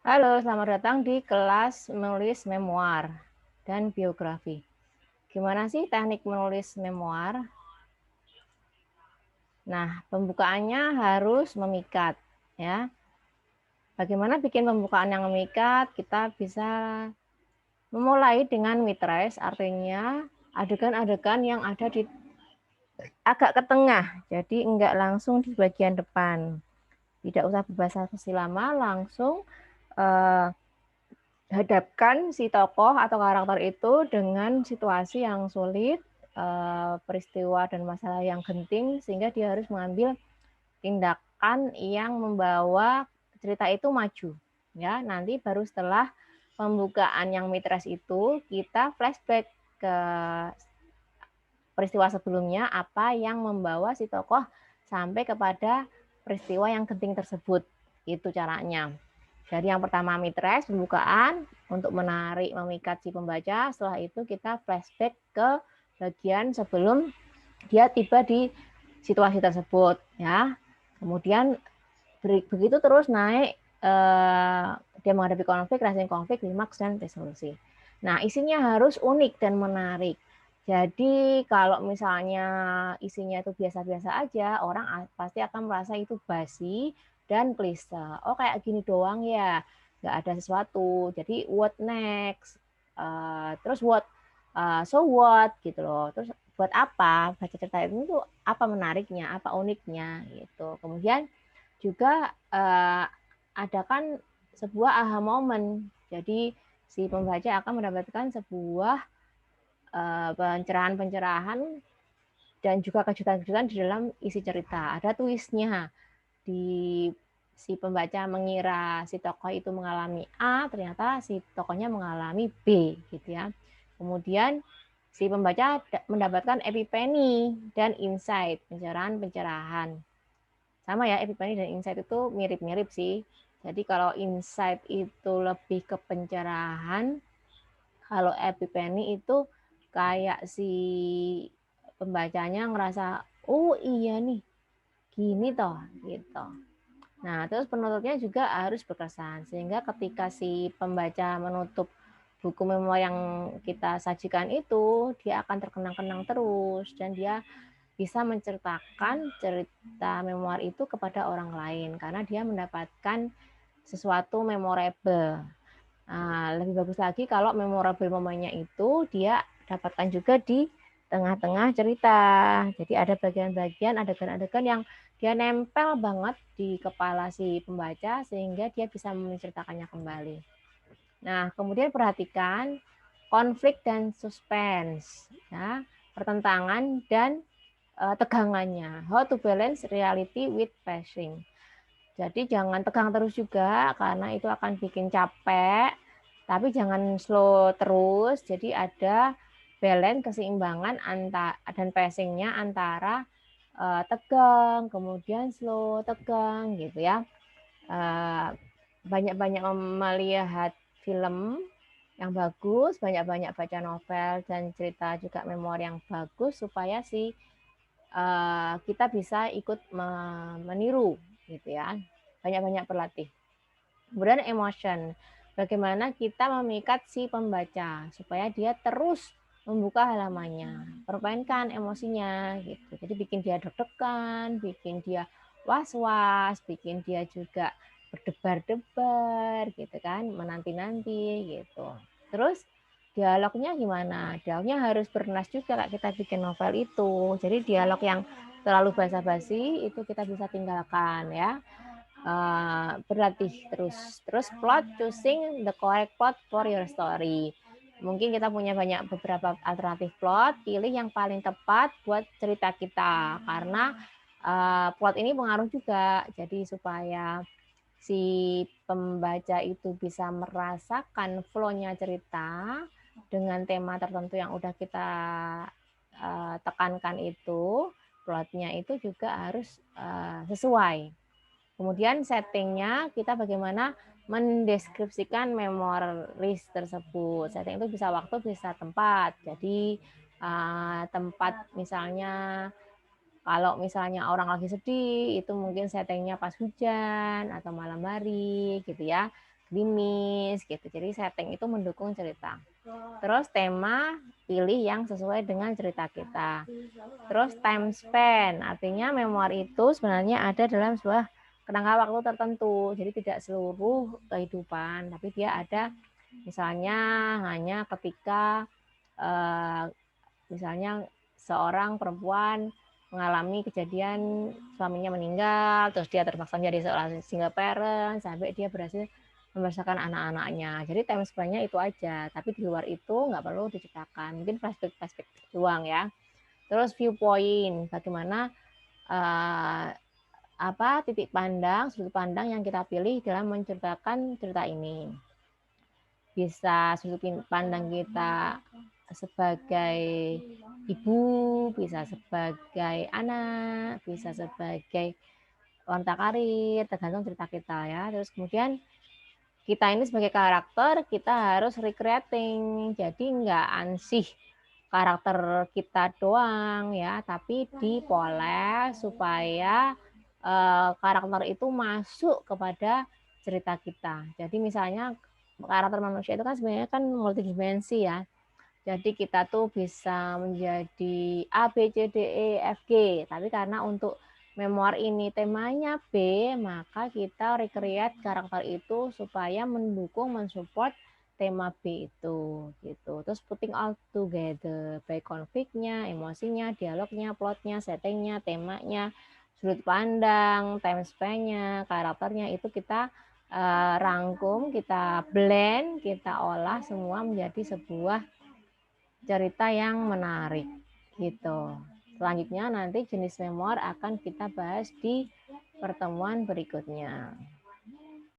Halo, selamat datang di kelas menulis memoir dan biografi. Gimana sih teknik menulis memoir? Nah, pembukaannya harus memikat, ya. Bagaimana bikin pembukaan yang memikat? Kita bisa memulai dengan midrise, artinya adegan-adegan yang ada di agak ke tengah, jadi enggak langsung di bagian depan. Tidak usah berbahasa lama, langsung eh, hadapkan si tokoh atau karakter itu dengan situasi yang sulit, peristiwa dan masalah yang genting, sehingga dia harus mengambil tindakan yang membawa cerita itu maju. Ya, nanti baru setelah pembukaan yang mitras itu kita flashback ke peristiwa sebelumnya, apa yang membawa si tokoh sampai kepada peristiwa yang genting tersebut. Itu caranya. Jadi yang pertama midrise, pembukaan untuk menarik, memikat si pembaca. Setelah itu kita flashback ke bagian sebelum dia tiba di situasi tersebut, ya. Kemudian begitu terus naik, dia menghadapi konflik, rising konflik, klimaks dan resolusi. Nah, isinya harus unik dan menarik. Jadi kalau misalnya isinya itu biasa-biasa aja, orang pasti akan merasa itu basi dan klise. Oh, kayak gini doang ya, nggak ada sesuatu. Jadi what next? Terus so what gitu loh. Terus buat apa baca cerita itu tuh, apa menariknya, apa uniknya gitu. Kemudian juga ada kan sebuah aha moment. Jadi si pembaca akan mendapatkan sebuah pencerahan-pencerahan dan juga kejutan-kejutan di dalam isi cerita. Ada twistnya di si pembaca mengira si tokoh itu mengalami A, ternyata si tokohnya mengalami B, gitu ya. Kemudian si pembaca mendapatkan epipeni dan insight, pencerahan-pencerahan. Sama ya, epipeni dan insight itu mirip-mirip sih. Jadi kalau insight itu lebih ke pencerahan, kalau epipeni itu kayak si pembacanya ngerasa, oh iya nih, gini toh, gitu. Nah, terus penutupnya juga harus berkesan, sehingga ketika si pembaca menutup buku memo yang kita sajikan itu, dia akan terkenang-kenang terus, dan dia bisa menceritakan cerita memoir itu kepada orang lain, karena dia mendapatkan sesuatu memorable. Nah, lebih bagus lagi kalau memorable momennya itu dia dapatkan juga di tengah-tengah cerita. Jadi ada bagian-bagian adegan-adegan yang dia nempel banget di kepala si pembaca sehingga dia bisa menceritakannya kembali. Nah, kemudian perhatikan konflik dan suspense, ya, pertentangan dan tegangannya. How to balance reality with pacing. Jadi jangan tegang terus juga karena itu akan bikin capek, tapi jangan slow terus. Jadi ada balance keseimbangan dan pacingnya antara tegang, kemudian slow, tegang gitu ya. Banyak-banyak melihat film yang bagus, banyak-banyak baca novel dan cerita juga memori yang bagus supaya kita bisa ikut meniru gitu ya. Banyak-banyak berlatih. Kemudian emotion. Bagaimana kita memikat si pembaca supaya dia terus membuka halamannya. Permainkan emosinya gitu. Jadi bikin dia deg-degan, bikin dia was-was, bikin dia juga berdebar-debar gitu kan, menanti-nanti gitu. Terus dialognya gimana? Dialognya harus bernas juga Kak, kita bikin novel itu. Jadi dialog yang terlalu basa-basi itu kita bisa tinggalkan ya. Berlatih terus plot, choosing the correct plot for your story. Mungkin kita punya beberapa alternatif plot, pilih yang paling tepat buat cerita kita karena plot ini pengaruh juga. Jadi supaya si pembaca itu bisa merasakan flow-nya cerita dengan tema tertentu yang udah kita tekankan itu, plotnya itu juga harus sesuai. Kemudian settingnya kita bagaimana mendeskripsikan memoris tersebut. Setting itu bisa waktu, bisa tempat. Jadi tempat misalnya kalau misalnya orang lagi sedih, itu mungkin settingnya pas hujan atau malam hari gitu ya. optimis gitu. Jadi setting itu mendukung cerita. Terus tema, pilih yang sesuai dengan cerita kita. Terus time span, artinya memori itu sebenarnya ada dalam sebuah kerangka waktu tertentu. Jadi tidak seluruh kehidupan, tapi dia ada misalnya hanya ketika misalnya seorang perempuan mengalami kejadian suaminya meninggal, terus dia terpaksa menjadi seorang single parent sampai dia berhasil membesarkan anak-anaknya. Jadi time span-nya itu aja, tapi di luar itu nggak perlu diceritakan. Mungkin flashback doang ya. Terus viewpoint, bagaimana titik pandang, sudut pandang yang kita pilih dalam menceritakan cerita ini. Bisa sudut pandang kita sebagai ibu, bisa sebagai anak, bisa sebagai wanita karir, tergantung cerita kita ya. Terus kemudian kita ini sebagai karakter, kita harus recreating. Jadi nggak ansih karakter kita doang ya, tapi dipoles supaya karakter itu masuk kepada cerita kita. Jadi misalnya karakter manusia itu kan sebenarnya kan multidimensi ya. Jadi kita tuh bisa menjadi A, B, C, D, E, F, G. Tapi karena untuk memori ini temanya B, maka kita recreate karakter itu supaya mendukung, mensupport tema B itu. Gitu. Terus putting all together. Baik konfliknya, emosinya, dialognya, plotnya, settingnya, temanya, sudut pandang, time span-nya, karakternya itu kita rangkum, kita blend, kita olah semua menjadi sebuah cerita yang menarik gitu. Selanjutnya nanti jenis memor akan kita bahas di pertemuan berikutnya.